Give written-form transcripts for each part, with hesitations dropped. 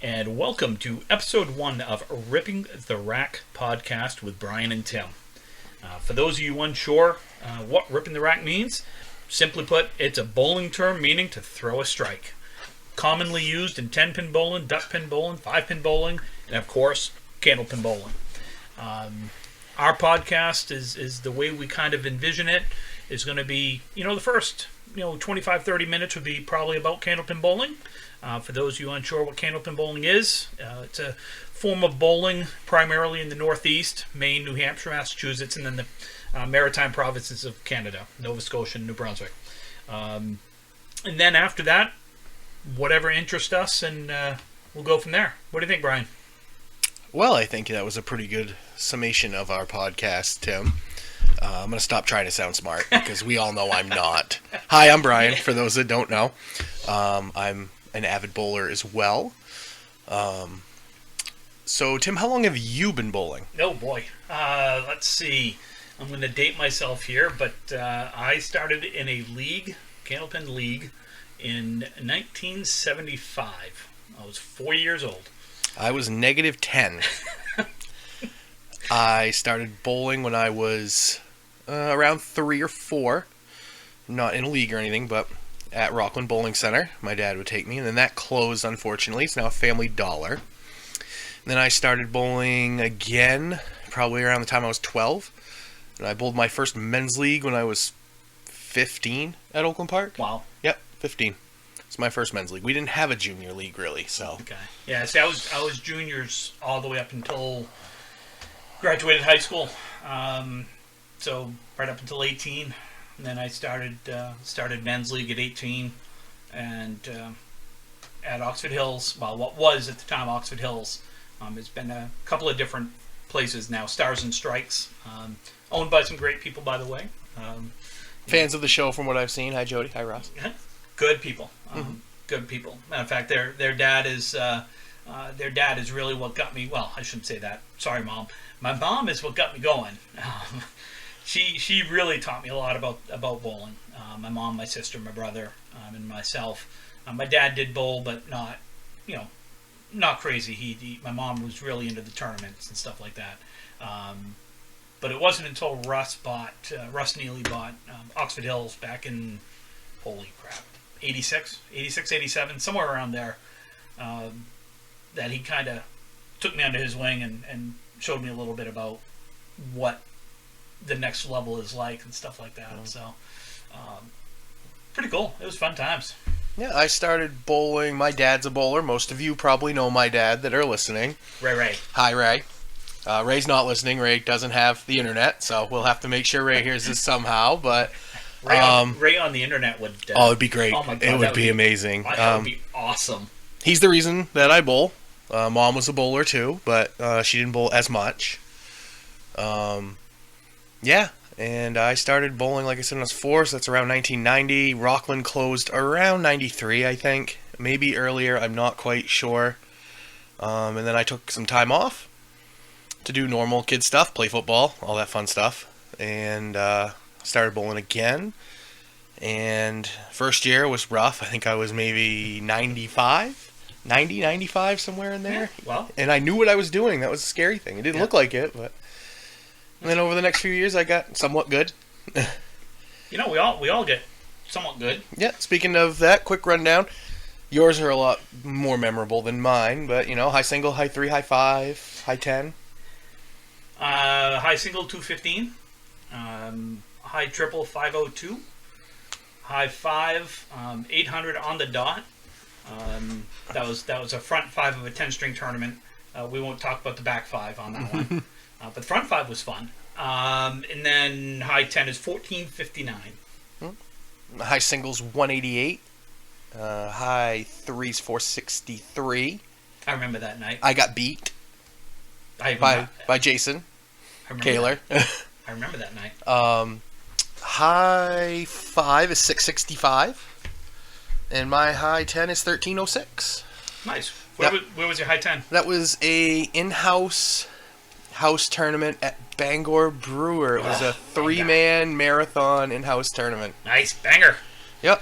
and welcome to episode 1 of Ripping the Rack podcast with Brian and Tim. For those of you unsure what ripping the rack means, simply put, it's a bowling term meaning to throw a strike. Commonly used in 10-pin bowling, duck-pin bowling, 5-pin bowling, and of course, candlepin bowling. Our podcast is the way we kind of envision it is going to be, the first 25-30 minutes would be probably about candlepin bowling. For those of you unsure what candlepin bowling is, it's a form of bowling primarily in the Northeast, Maine, New Hampshire, Massachusetts, and then the maritime provinces of Canada, Nova Scotia and New Brunswick. And then after that, whatever interests us, and we'll go from there. What do you think, Brian? Well, I think that was a pretty good summation of our podcast, Tim. I'm going to stop trying to sound smart because we all know I'm not. Hi, I'm Brian, for those that don't know. I'm an avid bowler as well. So, Tim, how long have you been bowling? Oh, boy. Let's see. I'm going to date myself here, but I started in a league, candlepin league, in 1975. I was 4 years old. I was -10. I started bowling when I was around 3 or 4. Not in a league or anything, but at Rockland Bowling Center. My dad would take me, and then that closed, unfortunately. It's now a Family Dollar. And then I started bowling again, probably around the time I was 12. And I bowled my first men's league when I was 15 at Oakland Park. Wow. Yep, 15. It's my first men's league. We didn't have a junior league, really, so. Okay. Yeah, see, I was juniors all the way up until graduated high school. So right up until 18. And then I started men's league at 18, and at Oxford Hills. Well, what was at the time Oxford Hills. It's been a couple of different places now. Stars and Strikes, owned by some great people, by the way. Fans of the show, from what I've seen. Hi, Jody. Hi, Ross. Good people. Good people. Matter of fact, their dad is really what got me. Well, I shouldn't say that. Sorry, Mom. My mom is what got me going. She really taught me a lot about bowling. My mom, my sister, my brother, and myself. My dad did bowl, but not crazy. My mom was really into the tournaments and stuff like that. But it wasn't until Russ Neely bought Oxford Hills back in, holy crap, 86, 87, somewhere around there, that he kind of took me under his wing and showed me a little bit about what the next level is like and stuff like that. So, pretty cool. It was fun times. Yeah, I started bowling. My dad's a bowler. Most of you probably know my dad that are listening. Ray. Hi, Ray. Ray's not listening. Ray doesn't have the internet, so we'll have to make sure Ray hears this somehow. But Ray on the internet would. It'd be great. Oh my God, it would be amazing. That would be awesome. He's the reason that I bowl. Mom was a bowler too, but she didn't bowl as much. Yeah, and I started bowling, like I said, when I was 4, so that's around 1990. Rockland closed around 93, I think. Maybe earlier, I'm not quite sure. And then I took some time off to do normal kid stuff, play football, all that fun stuff. And started bowling again. And first year was rough. I think I was maybe 95, somewhere in there. Yeah, well. And I knew what I was doing. That was a scary thing. It didn't look like it, but... And then over the next few years, I got somewhat good. We all get somewhat good. Yeah, speaking of that, quick rundown. Yours are a lot more memorable than mine, but, high single, high 3, high 5, high 10. High single, 215. High triple, 502. High 5, 800 on the dot. That was a front 5 of a 10-string tournament. We won't talk about the back 5 on that one. But front 5 was fun. And then high 10 is 1459. High singles 188. High 3's 463. I remember that night. I got beat by Jason Kaler. I remember that night. High 5 is 665. And my high 10 is 1306. Nice. Where was your high 10? That was a in-house tournament at Bangor Brewer. It was a 3-man marathon in-house tournament. Nice. Banger. Yep.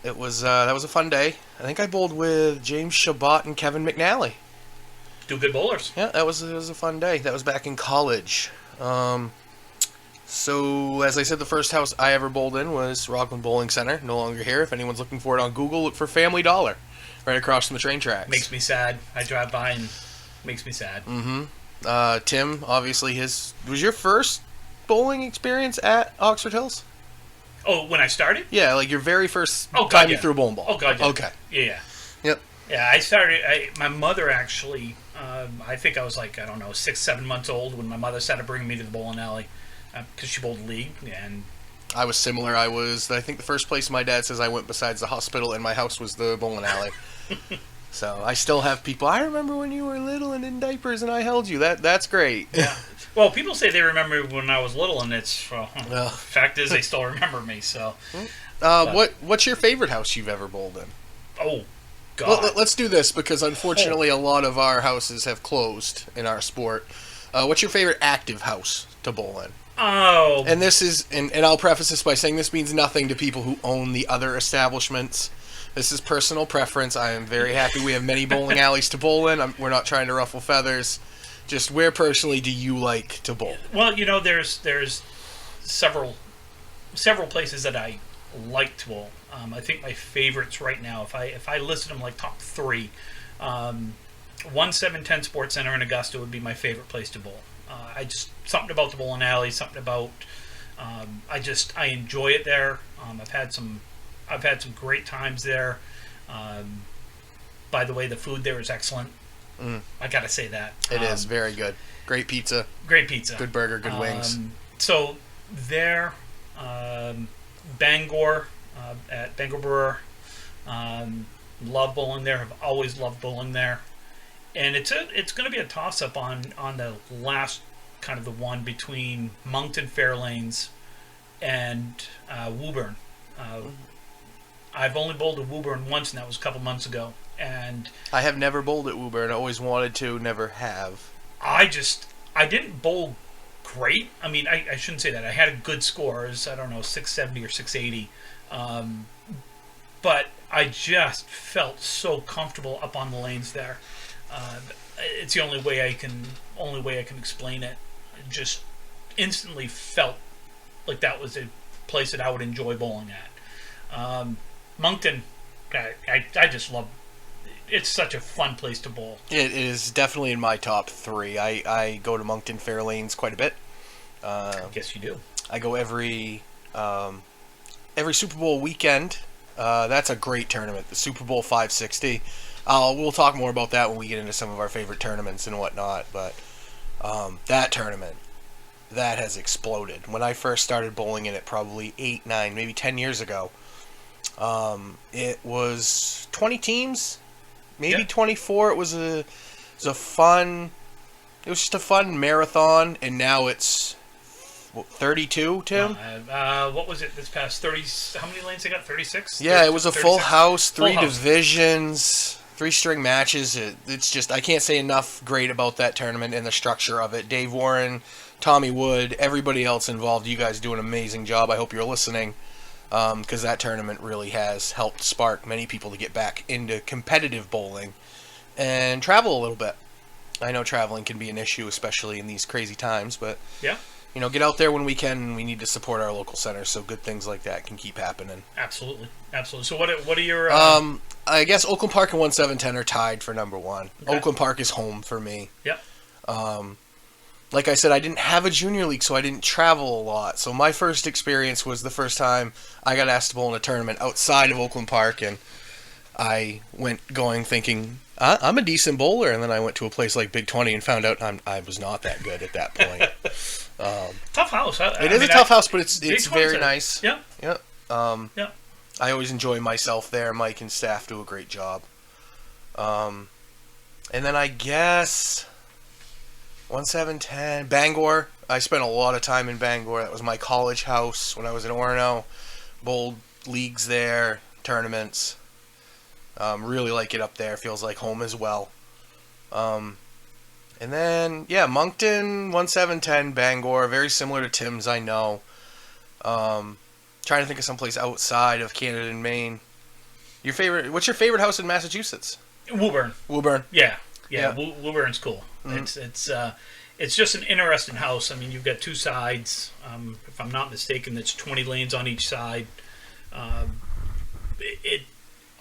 It was that was a fun day. I think I bowled with James Shabbat and Kevin McNally. Two good bowlers. Yeah, it was a fun day. That was back in college. So as I said, the first house I ever bowled in was Rockland Bowling Center. No longer here. If anyone's looking for it on Google, look for Family Dollar, right across from the train tracks. Makes me sad. I drive by and makes me sad. Tim, obviously, his was your first bowling experience at Oxford Hills. Oh, when I started? Yeah, like your very first Oh, God, time yeah. you threw a bowling ball. Oh, God, yeah. Okay. Yeah. Yep. Yeah, I started. My mother actually. I think I was like, I don't know, 6, 7 months old when my mother started bringing me to the bowling alley because she bowled league. And I was similar. I think the first place my dad says I went besides the hospital and my house was the bowling alley. So I still have people. I remember when you were little and in diapers and I held you. That's great. Yeah. Well, people say they remember when I was little, and it's Well. fact is they still remember me. So, What's your favorite house you've ever bowled in? oh God, Well, let's do this because unfortunately a lot of our houses have closed in our sport. What's your favorite active house to bowl in? oh, And this is, and I'll preface this by saying this means nothing to people who own the other establishments. This is personal preference. I am very happy we have many bowling alleys to bowl in. We're not trying to ruffle feathers. Just where personally do you like to bowl? well, there's several places that I like to bowl. I think my favorites right now, if I listed them like top three, 1710 Sports Center in Augusta would be my favorite place to bowl. I just something about the bowling alley, something about I enjoy it there. I've had some great times there. By the way, the food there is excellent. I gotta say that It is very good. Great pizza, great pizza, good burger, good wings. So there, Bangor at Bangor Brewer, love bowling there. Have always loved bowling there, and it's going to be a toss up on the last kind of the one between Moncton Fairlanes and Woburn. I've only bowled at Woburn once, and that was a couple months ago. And I have never bowled at Woburn. I always wanted to, never have. I didn't bowl great. I mean, I shouldn't say that. I had a good score. It was, I don't know, 670 or 680. But I just felt so comfortable up on the lanes there. It's the only way I can explain it. Just instantly felt like that was a place that I would enjoy bowling at. Moncton, I just love. It's such a fun place to bowl. It is definitely in my top three. I go to Moncton Fairlanes quite a bit. I guess you do. I go every Super Bowl weekend. That's a great tournament, the Super Bowl 560. We'll talk more about that when we get into some of our favorite tournaments and whatnot. But that tournament, that has exploded. When I first started bowling in it, probably 8, 9, maybe 10 years ago, it was 20 teams, maybe 24. It was just a fun marathon, and now it's 32, Tim? What was it this past 30? How many lanes they got? 36? Yeah, it was a 36? full house, three Full house. divisions, 3-string matches. It's just, I can't say enough great about that tournament and the structure of it. Dave Warren, Tommy Wood, everybody else involved, you guys do an amazing job. I hope you're listening, because that tournament really has helped spark many people to get back into competitive bowling and travel a little bit. I know traveling can be an issue, especially in these crazy times, but Yeah, get out there when we can. We need to support our local centers so good things like that can keep happening. absolutely. So what are your... I guess Oakland Park and 1710 are tied for number one. Okay. Oakland Park is home for me. Yep. Like I said, I didn't have a junior league, so I didn't travel a lot. So my first experience was the first time I got asked to bowl in a tournament outside of Oakland Park, and I went going thinking, I'm a decent bowler, and then I went to a place like Big 20 and found out I was not that good at that point. Tough house. It is a tough house, but it's Big very 20's nice. Yeah. Yeah. Yeah. I always enjoy myself there. Mike and staff do a great job. And then I guess 1710 Bangor. I spent a lot of time in Bangor. That was my college house when I was in Orono. Bowled leagues there, tournaments. Really like it up there. Feels like home as well. And then, Moncton, 1710, Bangor. Very similar to Tim's, I know. Trying to think of someplace outside of Canada and Maine. What's your favorite house in Massachusetts? Woburn. Woburn. Yeah. Yeah. Woburn's cool. Mm-hmm. It's just an interesting house. I mean, you've got two sides. If I'm not mistaken, it's 20 lanes on each side. It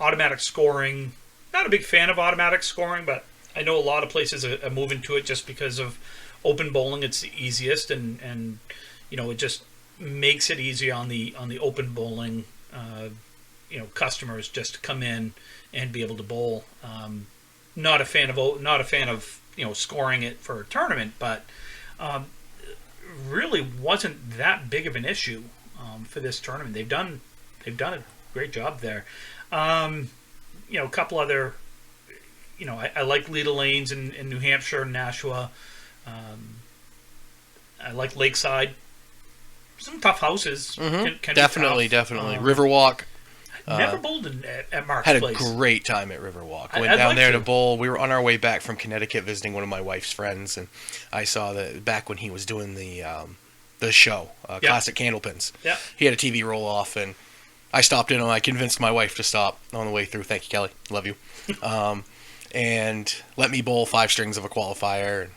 automatic scoring. Not a big fan of automatic scoring, but I know a lot of places are moving to it just because of open bowling. It's the easiest, and it just makes it easy on the open bowling. Customers just to come in and be able to bowl. Not a fan of scoring it for a tournament, but really wasn't that big of an issue for this tournament. They've done a great job there. A couple other, I like Leda Lanes in New Hampshire and Nashua. I like Lakeside. Some tough houses. Mm-hmm. Can definitely. be tough. Riverwalk. Never bowled at Mark's Had a place. great time at Riverwalk. Went I'd down like there to to bowl. We were on our way back from Connecticut visiting one of my wife's friends, and I saw that back when he was doing the show, Classic Candlepins. Yeah. He had a TV roll off, and I stopped in and I convinced my wife to stop on the way through. Thank you, Kelly. Love you. And let me bowl 5 strings of a qualifier. And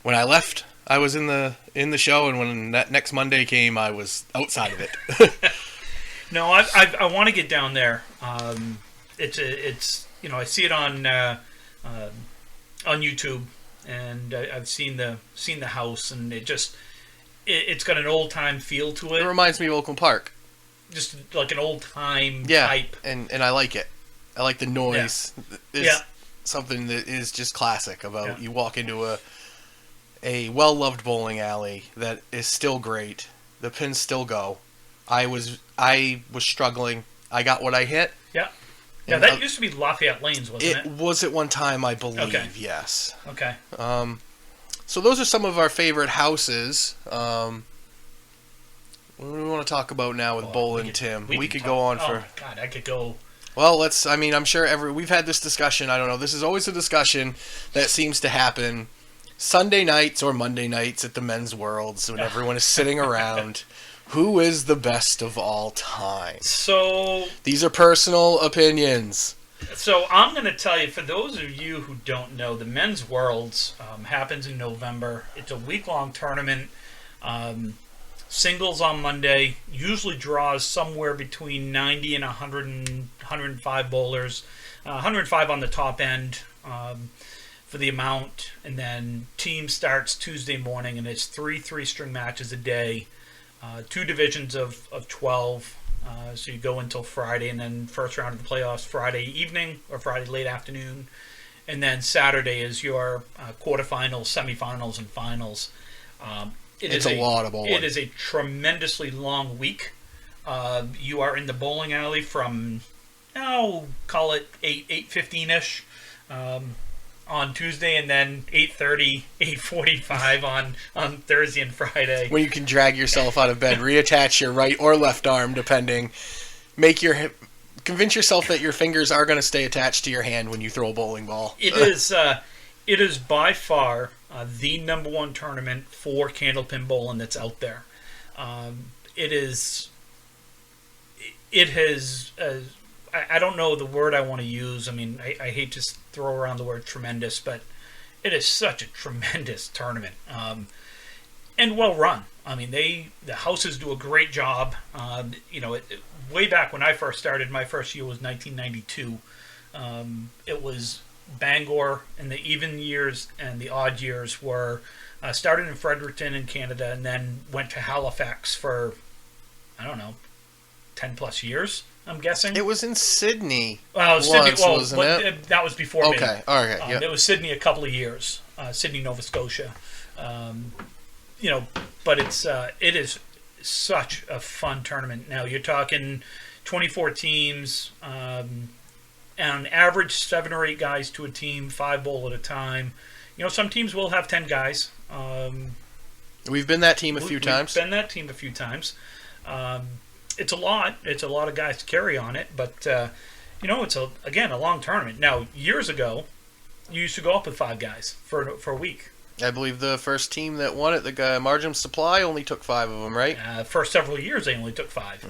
when I left, I was in the show, and when that next Monday came, I was outside of it. No, I want to get down there. It's I see it on YouTube, and I've seen the house, and it's got an old time feel to it. It reminds me of Oakland Park. Just like an old time Yeah, type. and I like it. I like the noise. Yeah. There's something that is just classic about you walk into a well-loved bowling alley that is still great. The pins still go. I was struggling. I got what I hit. Yeah. Yeah, that used to be Lafayette Lanes, wasn't it? It was at one time, I believe. Okay. Yes. Okay. So those are some of our favorite houses. What do we want to talk about now with bowling, Tim? We could go on for. Oh God, I could go. Well, I'm sure we've had this discussion. I don't know. This is always a discussion that seems to happen Sunday nights or Monday nights at the Men's Worlds when everyone is sitting around. Who is the best of all time? So these are personal opinions. So I'm going to tell you, for those of you who don't know, the Men's Worlds happens in November. It's a week-long tournament. Singles on Monday, usually draws somewhere between 90 and 100 and 105 bowlers. 105 on the top end for the amount. And then team starts Tuesday morning, and it's 3 3-string matches a day. 2 divisions of 12. So you go until Friday, and then first round of the playoffs Friday evening or Friday late afternoon. And then Saturday is your quarterfinals, semifinals, and finals. It's a lot of bowling. It is a tremendously long week. You are in the bowling alley from, call it 8:15ish on Tuesday, and then 8:30, 8:45 on Thursday and Friday. When you can drag yourself out of bed, reattach your right or left arm, depending. Convince yourself that your fingers are going to stay attached to your hand when you throw a bowling ball. It is by far the number one tournament for candlepin bowling that's out there. It has. I don't know the word I want to use. I mean, I hate to throw around the word tremendous, but it is such a tremendous tournament, and well run. I mean, the houses do a great job. Way back when I first started, my first year was 1992. It was Bangor, and the even years and the odd years were started in Fredericton in Canada, and then went to Halifax for 10 plus years. I'm guessing it was in Sydney. Well, Sydney, wasn't it? That was before me. Okay, all right. Yep. It was Sydney a couple of years. Sydney, Nova Scotia. But it is such a fun tournament. Now you're talking 24 teams, on average 7 or 8 guys to a team, 5 bowl at a time. Some teams will have 10 guys. We've been that team a few times. It's a lot. It's a lot of guys to carry on it, but it's a long tournament. Now, years ago, you used to go up with 5 guys for a week. I believe the first team that won it, the guy Margin Supply, only took 5 of them, right? First several years, they only took 5.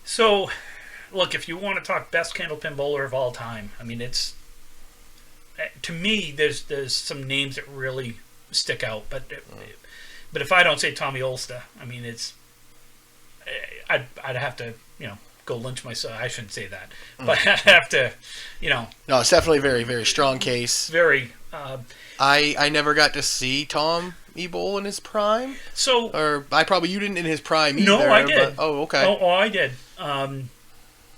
So, look, if you want to talk best candlepin bowler of all time, I mean, it's to me. There's some names that really stick out, but if I don't say Tommy Olsta, I mean, I'd have to go lynch myself. I shouldn't say that, but I'd have to No, it's definitely a very, very strong case. very. I never got to see Tom Bowl in his prime. So, or you didn't in his prime either. No, I did. Okay. Oh, I did.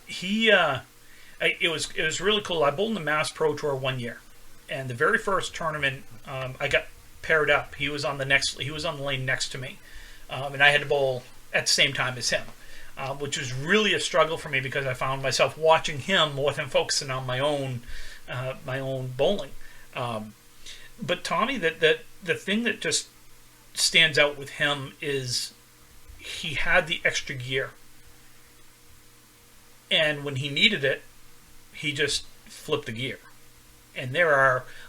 It was really cool. I bowled in the Mass Pro Tour 1 year, and the very first tournament, I got paired up. He was on the lane next to me, and I had to bowl at the same time as him, which was really a struggle for me because I found myself watching him more than focusing on my own bowling. But Tommy, the thing that just stands out with him is he had the extra gear. And when he needed it, he just flipped the gear. And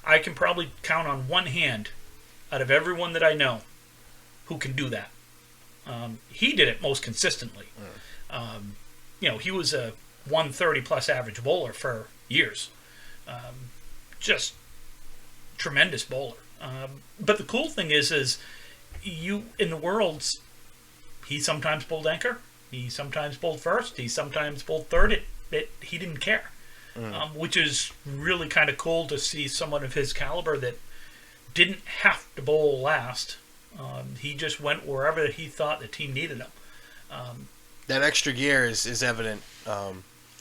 I can probably count on one hand out of everyone that I know who can do that. He did it most consistently. He was a 130 plus average bowler for years. Just tremendous bowler. But the cool thing is you in the Worlds, he sometimes bowled anchor, he sometimes bowled first, he sometimes bowled third. He didn't care, which is really kind of cool to see someone of his caliber that didn't have to bowl last. He just went wherever he thought the team needed him. That extra gear is evident.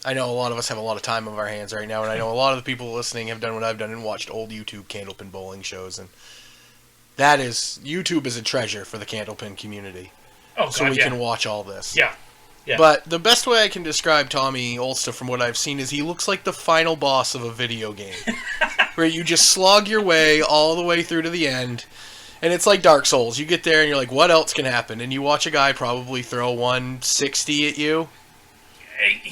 I know a lot of us have a lot of time on our hands right now, and I know a lot of the people listening have done what I've done and watched old YouTube candlepin bowling shows, and YouTube is a treasure for the candlepin community. Oh, God, so we can watch all this. Yeah. But the best way I can describe Tommy Olsta from what I've seen is he looks like the final boss of a video game, where you just slog your way all the way through to the end, and it's like Dark Souls. You get there and you're like, what else can happen? And you watch a guy probably throw 160 at you,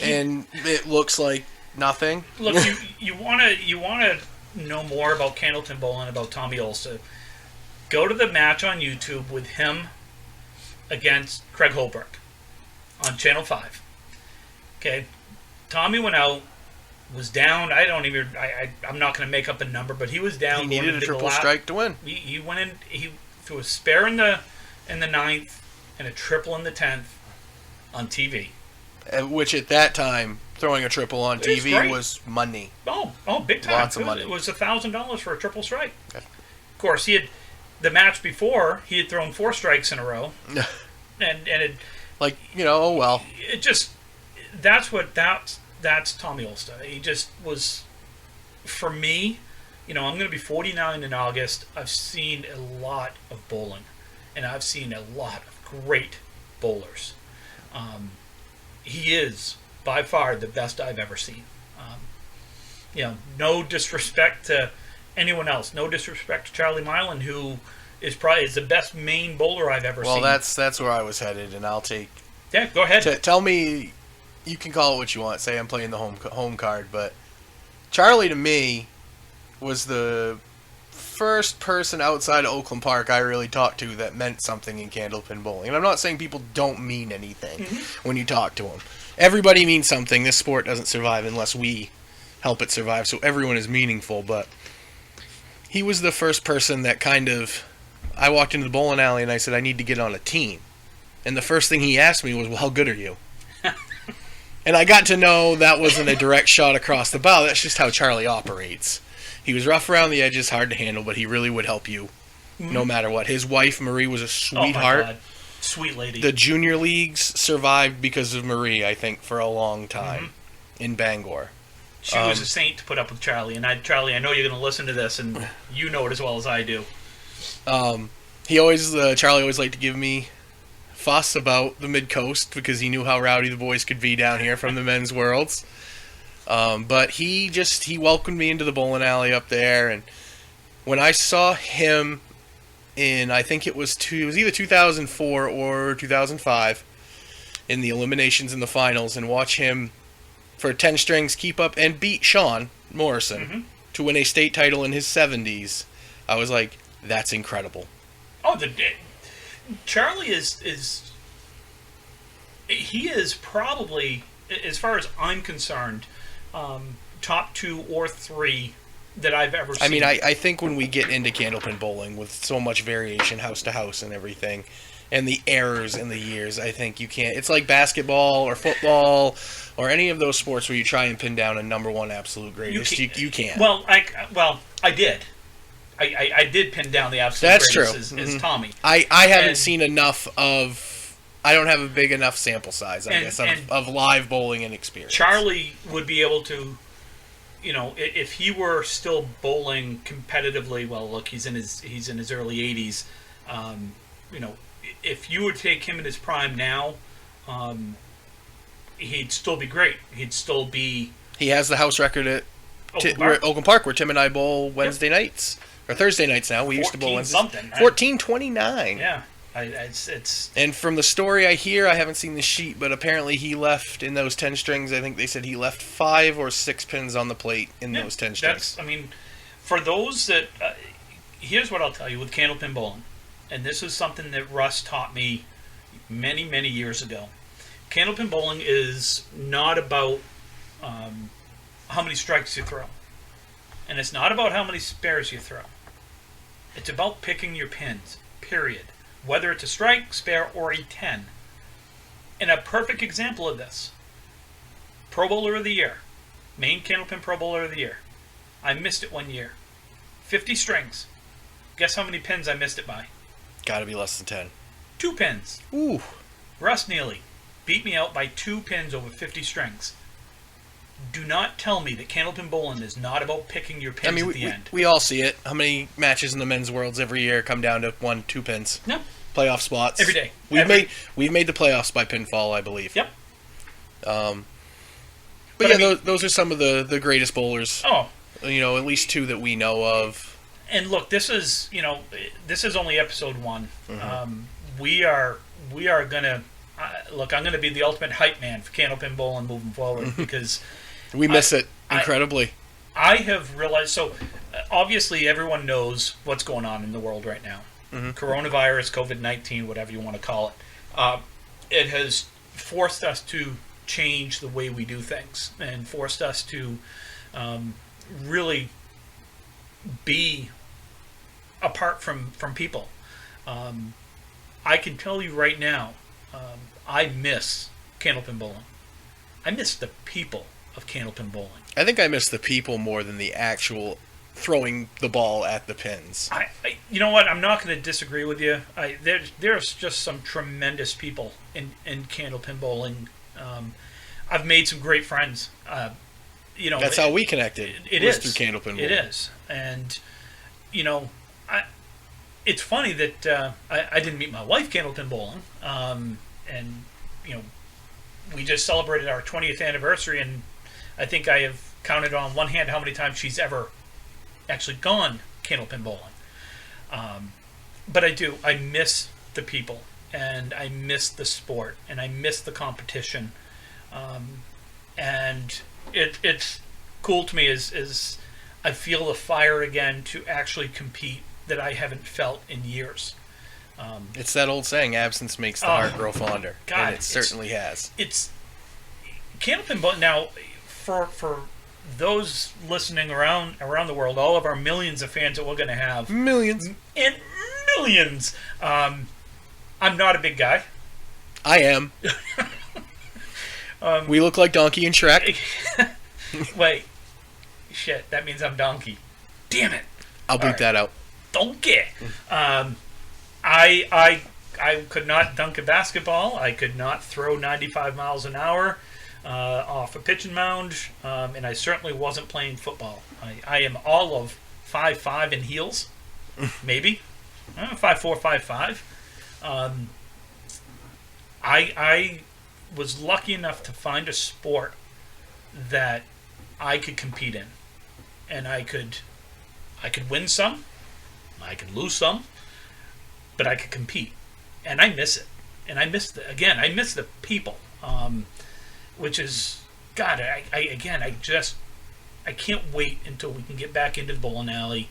and it looks like nothing. Look, you want to know more about candlepin bowling, about Tommy Olsta, go to the match on YouTube with him against Craig Holbrook on Channel 5. Okay, Tommy went out, was down. I'm not going to make up a number, but he was down. He needed a triple strike to win. He went in. He threw a spare in the ninth and a triple in the 10th on TV. Which at that time, throwing a triple on TV was money. Oh, big time! Lots of money. It was $1,000 for a triple strike. Okay. Of course, he had the match before. He had thrown 4 strikes in a row, and it oh well. It just that's Tommy Olsta. He just was, for me. I'm going to be 49 in August. I've seen a lot of bowling, and I've seen a lot of great bowlers. He is by far the best I've ever seen. No disrespect to anyone else. No disrespect to Charlie Milan, who is the best main bowler I've ever seen. Well, that's where I was headed, and I'll take. Yeah, go ahead. Tell me, you can call it what you want. Say I'm playing the home card, but Charlie to me was the first person outside of Oakland Park I really talked to that meant something in candlepin bowling. And I'm not saying people don't mean anything when you talk to them. Everybody means something. This sport doesn't survive unless we help it survive, so everyone is meaningful. But he was the first person that I walked into the bowling alley and I said, I need to get on a team. And the first thing he asked me was, well, how good are you? And I got to know that wasn't a direct shot across the bow. That's just how Charlie operates. He was rough around the edges, hard to handle, but he really would help you no matter what. His wife, Marie, was a sweetheart. Oh, my God. Sweet lady. The junior leagues survived because of Marie, I think, for a long time in Bangor. She was a saint to put up with Charlie. And Charlie, I know you're going to listen to this, and you know it as well as I do. Charlie always liked to give me fuss about the Mid-Coast because he knew how rowdy the boys could be down here from the men's worlds. But he welcomed me into the bowling alley up there, and when I saw him in, I think it was either 2004 or 2005, in the eliminations in the finals, and watch him for 10 strings keep up and beat Sean Morrison to win a state title in his 70s, I was like, that's incredible. Oh, Charlie is he is probably as far as I'm concerned, top 2 or 3 that I've ever seen. I mean, I think when we get into candlepin bowling with so much variation house to house and everything, and the errors in the years, I think you can't. It's like basketball or football or any of those sports where you try and pin down a number one absolute greatest. You can't. Well, I did. I did pin down the absolute That's greatest true. as Tommy. I haven't seen enough of. I don't have a big enough sample size, I guess, of live bowling and experience. Charlie would be able to, if he were still bowling competitively. Well, look, he's in his early 80s. If you would take him in his prime now, he'd still be great. He'd still be. He has the house record at Oakland Park, where Tim and I bowl Wednesday nights or Thursday nights now. We used to bowl Wednesday. 14:29. Yeah. It's And from the story I hear, I haven't seen the sheet, but apparently he left in those 10 strings. I think they said he left 5 or 6 pins on the plate in those 10 strings. For those that, here's what I'll tell you with candlepin bowling, and this is something that Russ taught me many, many years ago. Candlepin bowling is not about how many strikes you throw, and it's not about how many spares you throw. It's about picking your pins, period. Whether it's a strike, spare, or a 10. And a perfect example of this, Pro Bowler of the Year, Maine Candlepin Pro Bowler of the Year. I missed it one year. 50 strings. Guess how many pins I missed it by? Gotta be less than 10. 2 pins. Ooh. Russ Neely beat me out by 2 pins over 50 strings. Do not tell me that candlepin bowling is not about picking your pins at the end. We all see it. How many matches in the men's worlds every year come down to 1-2 pins? No. Playoff spots. Every day. We've made the playoffs by pinfall, I believe. Yep. But those are some of the greatest bowlers. Oh. At least 2 that we know of. And look, this is only episode 1. Mm-hmm. We are gonna look. I'm gonna be the ultimate hype man for candlepin bowling moving forward because we miss it incredibly. I have realized. So obviously, everyone knows what's going on in the world right now. Mm-hmm. Coronavirus, COVID-19, whatever you want to call it. It has forced us to change the way we do things and forced us to really be apart from people. I can tell you right now, I miss candlepin bowling. I miss the people of candlepin bowling. I think I miss the people more than the actual throwing the ball at the pins. You know what? I'm not going to disagree with you. There's just some tremendous people in candlepin bowling. I've made some great friends. That's how we connected. It is through candlepin bowling. It is, and it's funny that I didn't meet my wife candlepin bowling, and we just celebrated our 20th anniversary, and I think I have counted on one hand how many times she's ever actually gone candlepin bowling. But I miss the people, and I miss the sport, and I miss the competition, and it's cool to me is I feel the fire again to actually compete that I haven't felt in years. It's that old saying, absence makes the heart grow fonder. God, and it certainly has. It's candlepin bowling. Now, for those listening around the world, all of our millions of fans that we're going to have. Millions. And millions. I'm not a big guy. I am. We look like Donkey and Shrek. Wait. Shit, that means I'm Donkey. Damn it. I'll beep that out. Donkey. I could not dunk a basketball. I could not throw 95 miles an hour off a pitching mound, and I certainly wasn't playing football. I am all of 5'5" in heels, maybe 5'4", 5'5". I was lucky enough to find a sport that I could compete in, and I could win some, I could lose some, but I could compete, and I miss it. And I miss the people, which is, God, I can't wait until we can get back into the bowling alley,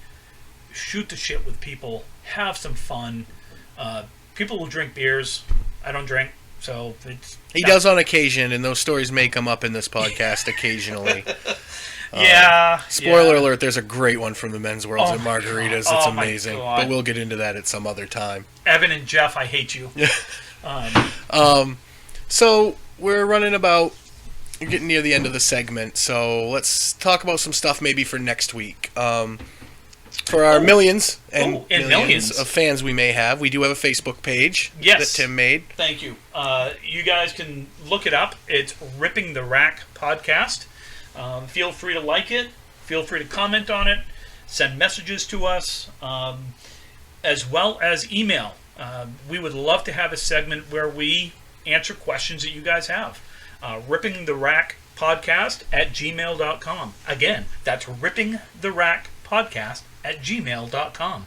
shoot the shit with people, have some fun. People will drink beers. I don't drink. So it's He does on occasion, and those stories may come up in this podcast occasionally. Yeah. Spoiler yeah. alert, there's a great one from the Men's Worlds at Margaritas. It's Oh, my amazing. God. But we'll get into that at some other time. Evan and Jeff, I hate you. So we're running about, we're getting near the end of the segment, so let's talk about some stuff maybe for next week. For our millions and millions of fans we may have, we do have a Facebook page that Tim made. Thank you. You guys can look it up. It's Ripping the Rack Podcast. Feel free to like it. Feel free to comment on it. Send messages to us, as well as email. We would love to have a segment where we answer questions that you guys have. Ripping the Rack Podcast at gmail.com. Again, that's Ripping the Rack Podcast at gmail.com.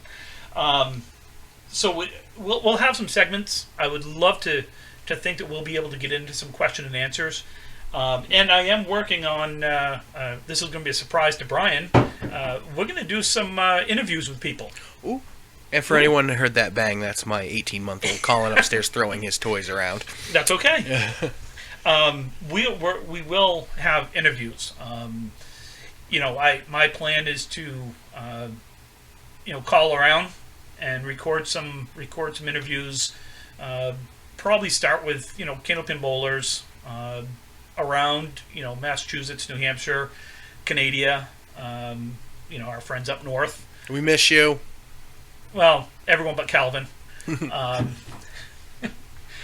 So we'll have some segments. I would love to think that we'll be able to get into some question and answers. And I am working on, this is going to be a surprise to Brian, we're going to do some interviews with people. Ooh. And for anyone who heard that bang, that's my 18-month-old Colin upstairs throwing his toys around. That's okay. We will have interviews. My plan is to call around and record some interviews. Probably start with candlepin bowlers around Massachusetts, New Hampshire, Canada. Our friends up north. We miss you. Well, everyone but Calvin.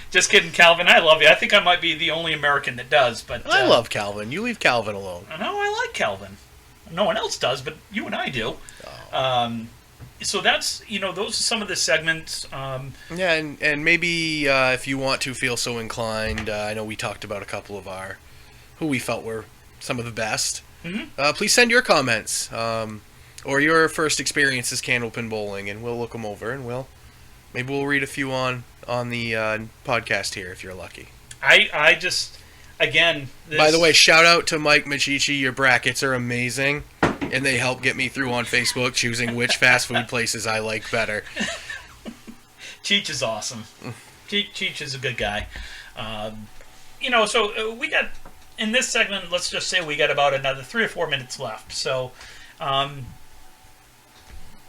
Just kidding, Calvin. I love you. I think I might be the only American that does. But I love Calvin. You leave Calvin alone. No, I like Calvin. No one else does, but you and I do. Oh. So that's, those are some of the segments. Yeah, and maybe if you want to feel so inclined, I know we talked about a couple of who we felt were some of the best. Mm-hmm. Please send your comments or your first experiences candlepin bowling, and we'll look them over, and maybe we'll read a few on the podcast here if you're lucky. I just, again... By the way, shout out to Mike Machichi. Your brackets are amazing, and they help get me through on Facebook choosing which fast food places I like better. Cheech is awesome. Cheech is a good guy. So we got, in this segment, let's just say we got about another 3 or 4 minutes left. So,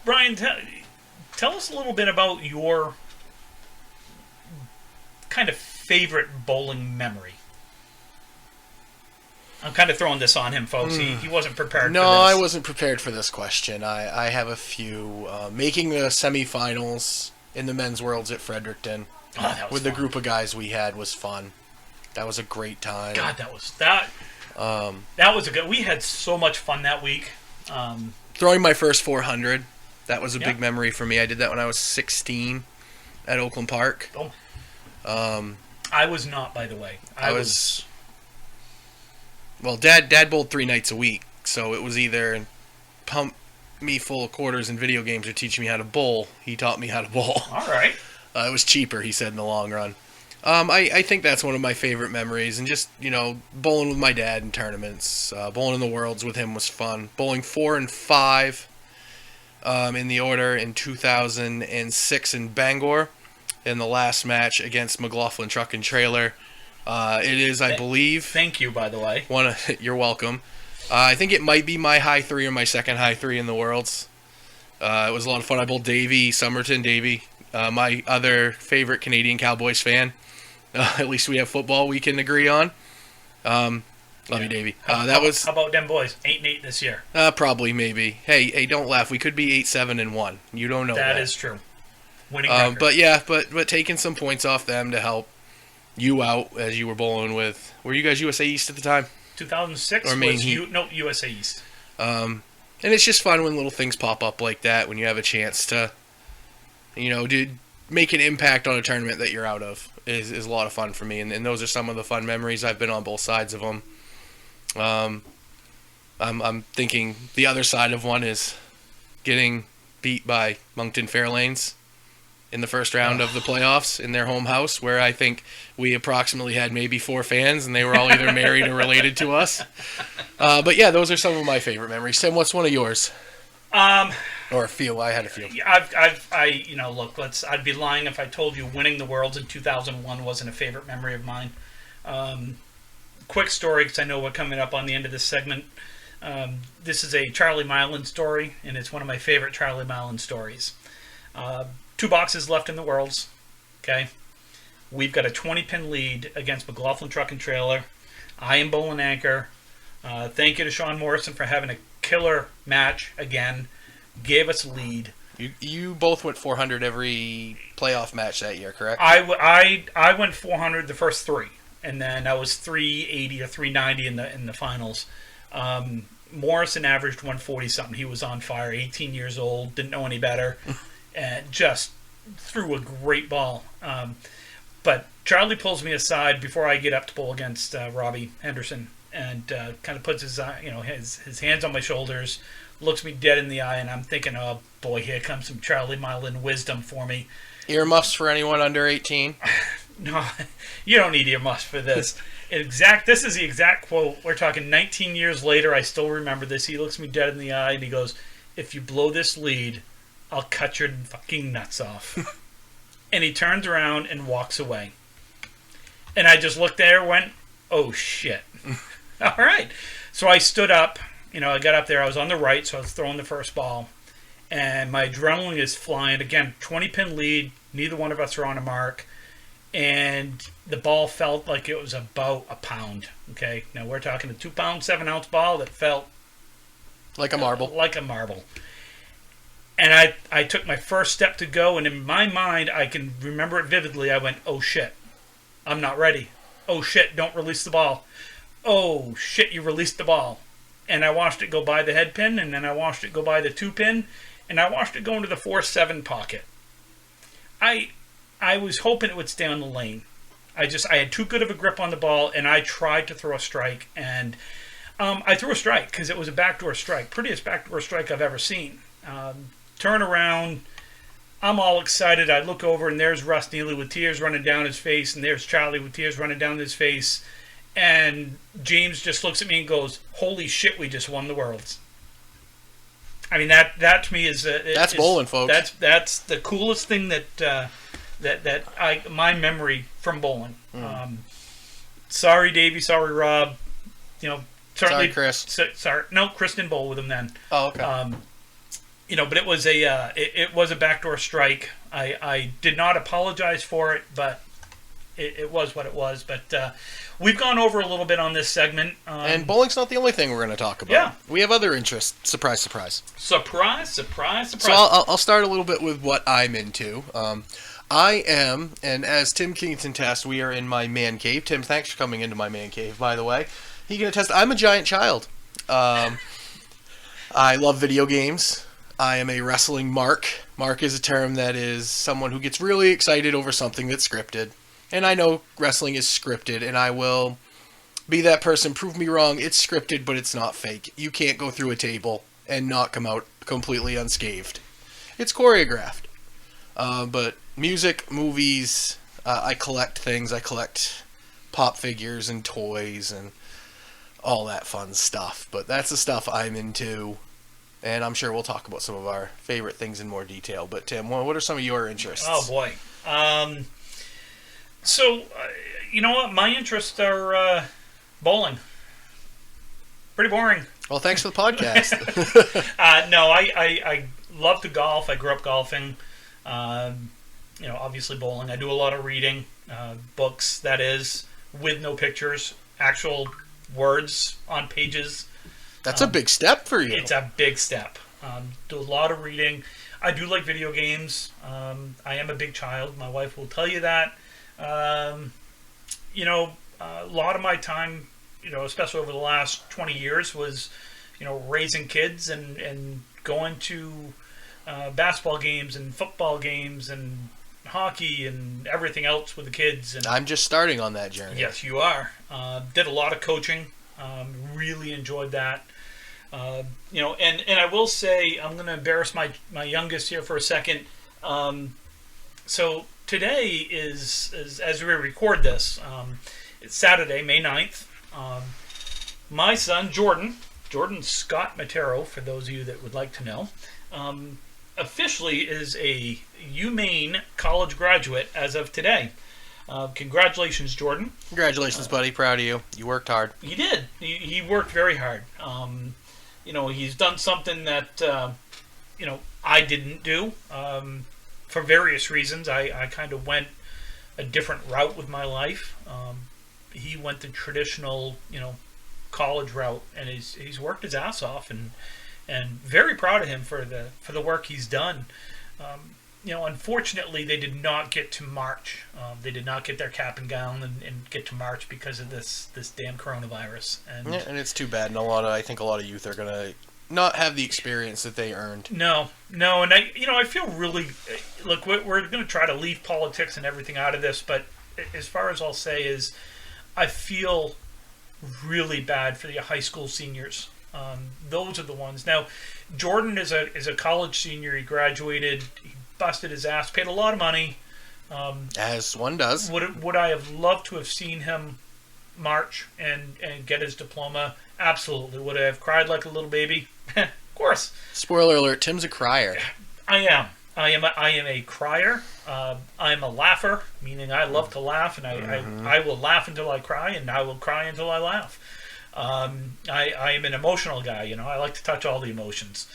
Brian, tell us a little bit about your kind of favorite bowling memory. I'm kind of throwing this on him, folks. He wasn't prepared for this. No, I wasn't prepared for this question. I have a few. Making the semifinals in the Men's Worlds at Fredericton with the group of guys we had was fun. That was a great time. God, that was a good... We had so much fun that week. Throwing my first 400, that was a big memory for me. I did that when I was 16 at Oakland Park. Oh. I was not, by the way. I was... Well, Dad bowled 3 nights a week, so it was either pump me full of quarters in video games or teach me how to bowl. He taught me how to bowl. All right. It was cheaper, he said, in the long run. I think that's one of my favorite memories, and just, bowling with my dad in tournaments. Bowling in the Worlds with him was fun. Bowling 4 and 5 in the order in 2006 in Bangor in the last match against McLaughlin Truck and Trailer. It is, I believe... Thank you, by the way. You're welcome. I think it might be my high 3 or my second high 3 in the Worlds. It was a lot of fun. I bowled Davey, Somerton Davey, my other favorite Canadian Cowboys fan. At least we have football we can agree on. Love you, Davey. How about them boys? 8-8 this year. Probably, maybe. Hey, don't laugh. We could be 8-7-1. You don't know that. That is true. Winning record. But taking some points off them to help you out as you were bowling with... Were you guys USA East at the time? 2006 or was USA East. And it's just fun when little things pop up like that, when you have a chance to, make an impact on a tournament that you're out of. Is a lot of fun for me, and those are some of the fun memories. I've been on both sides of them. I'm thinking the other side of one is getting beat by Moncton Fairlanes in the first round of the playoffs in their home house, where I think we approximately had maybe 4 fans, and they were all either married or related to us. But yeah, those are some of my favorite memories. Tim, what's one of yours? Or a few. I had a few. Look, I'd be lying if I told you winning the Worlds in 2001 wasn't a favorite memory of mine. Quick story, because I know we're coming up on the end of this segment. This is a Charlie Mylan story, and it's one of my favorite Charlie Mylan stories. 2 boxes left in the Worlds. Okay, we've got a 20-pin lead against McLaughlin Truck and Trailer. I am bowling anchor. Thank you to Sean Morrison for having a killer match again. Gave us a lead. You both went 400 every playoff match that year, correct? I went 400 the first 3, and then I was 380 or 390 in the finals. Morrison averaged 140 something. He was on fire. 18 years old, didn't know any better, and just threw a great ball. But Charlie pulls me aside before I get up to bowl against Robbie Henderson, and kind of puts his hands on my shoulders, looks me dead in the eye, and I'm thinking, oh boy, here comes some Charlie Mylan wisdom for me. Earmuffs for anyone under 18? No, you don't need earmuffs for this. This is the exact quote. We're talking 19 years later. I still remember this. He looks me dead in the eye, and he goes, "If you blow this lead, I'll cut your fucking nuts off." And he turns around and walks away. And I just looked there and went, oh shit. All right. So I stood up. I got up there. I was on the right, so I was throwing the first ball. And my adrenaline is flying. Again, 20-pin lead. Neither one of us are on a mark. And the ball felt like it was about a pound. Okay? Now, we're talking a 2-pound, 7-ounce ball that felt... like a marble. Like a marble. And I took my first step to go, and in my mind, I can remember it vividly. I went, oh shit, I'm not ready. Oh shit, don't release the ball. Oh shit, you released the ball. And I watched it go by the head pin, and then I watched it go by the 2-pin, and I watched it go into the 4-7 pocket. I was hoping it would stay on the lane. I had too good of a grip on the ball, and I tried to throw a strike, and I threw a strike because it was a backdoor strike. Prettiest backdoor strike I've ever seen. Turn around, I'm all excited. I look over, and there's Russ Neely with tears running down his face, and there's Charlie with tears running down his face. And James just looks at me and goes, holy shit, we just won the Worlds. I mean, that to me is... that's bowling, folks. That's the coolest thing that my memory from bowling. Sorry, Davey. Sorry, Rob. Certainly, sorry, Chris. Sorry. No, Chris didn't bowl with him then. Oh, okay. But it was it was a backdoor strike. I did not apologize for it, but it was what it was. But we've gone over a little bit on this segment. And bowling's not the only thing we're going to talk about. Yeah. We have other interests. Surprise, surprise. Surprise, surprise, surprise. So I'll start a little bit with what I'm into. I am, and as Tim can attest, we are in my man cave. Tim, thanks for coming into my man cave, by the way. He can attest, I'm a giant child. I love video games. I am a wrestling mark. Mark is a term that is someone who gets really excited over something that's scripted. And I know wrestling is scripted, and I will be that person. Prove me wrong. It's scripted, but it's not fake. You can't go through a table and not come out completely unscathed. It's choreographed. But music, movies, I collect things. I collect pop figures and toys and all that fun stuff. But that's the stuff I'm into. And I'm sure we'll talk about some of our favorite things in more detail. But Tim, what are some of your interests? Oh boy. So, you know what? My interests are bowling. Pretty boring. Well, thanks for the podcast. No, I love to golf. I grew up golfing. Obviously bowling. I do a lot of reading, books, that is, with no pictures, actual words on pages. That's a big step for you. It's a big step. Do a lot of reading. I do like video games. I am a big child. My wife will tell you that. A lot of my time, especially over the last 20 years, was, raising kids and going to basketball games and football games and hockey and everything else with the kids. And I'm just starting on that journey. Yes, you are. Did a lot of coaching. Really enjoyed that. And I will say, I'm going to embarrass my youngest here for a second. So today is as we record this, it's Saturday, May 9th. My son, Jordan Scott Matero, for those of you that would like to know, officially is a UMaine college graduate as of today. Congratulations, Jordan. Congratulations, buddy. Proud of you. You worked hard. He did. He worked very hard. He's done something that I didn't do for various reasons. I kind of went a different route with my life. He went the traditional, college route, and he's worked his ass off, and very proud of him for the work he's done. Unfortunately, they did not get to March. They did not get their cap and gown and get to March because of this damn coronavirus. And it's too bad. And I think a lot of youth are gonna not have the experience that they earned. No, and I feel really. Look, we're going to try to leave politics and everything out of this, but as far as I'll say is, I feel really bad for the high school seniors. Those are the ones. Now, Jordan is a college senior. He graduated. He busted his ass. Paid a lot of money. As one does. Would I have loved to have seen him march and get his diploma? Absolutely. Would I have cried like a little baby? Of course. Spoiler alert: Tim's a crier. I am a crier. I'm a laugher, meaning I love to laugh, and I will laugh until I cry, and I will cry until I laugh. I am an emotional guy. I like to touch all the emotions.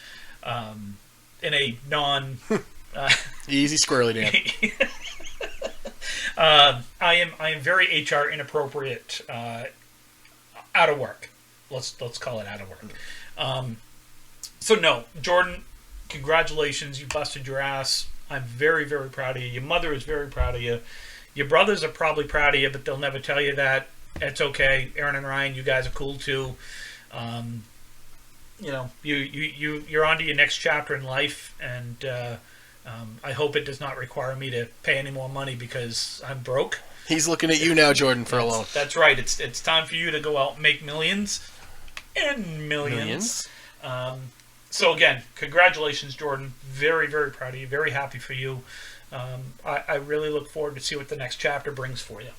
In a non easy squirrely Dan. I am very HR inappropriate. Out of work. Let's call it out of work. So no, Jordan, congratulations. You busted your ass. I'm very, very proud of you. Your mother is very proud of you. Your brothers are probably proud of you, but they'll never tell you that. It's okay. Aaron and Ryan, you guys are cool too. You're on to your next chapter in life, and I hope it does not require me to pay any more money because I'm broke. He's looking at you now, Jordan, for a loan. That's right. It's time for you to go out and make millions and millions. So again, congratulations, Jordan. Very, very proud of you. Very happy for you. I really look forward to see what the next chapter brings for you.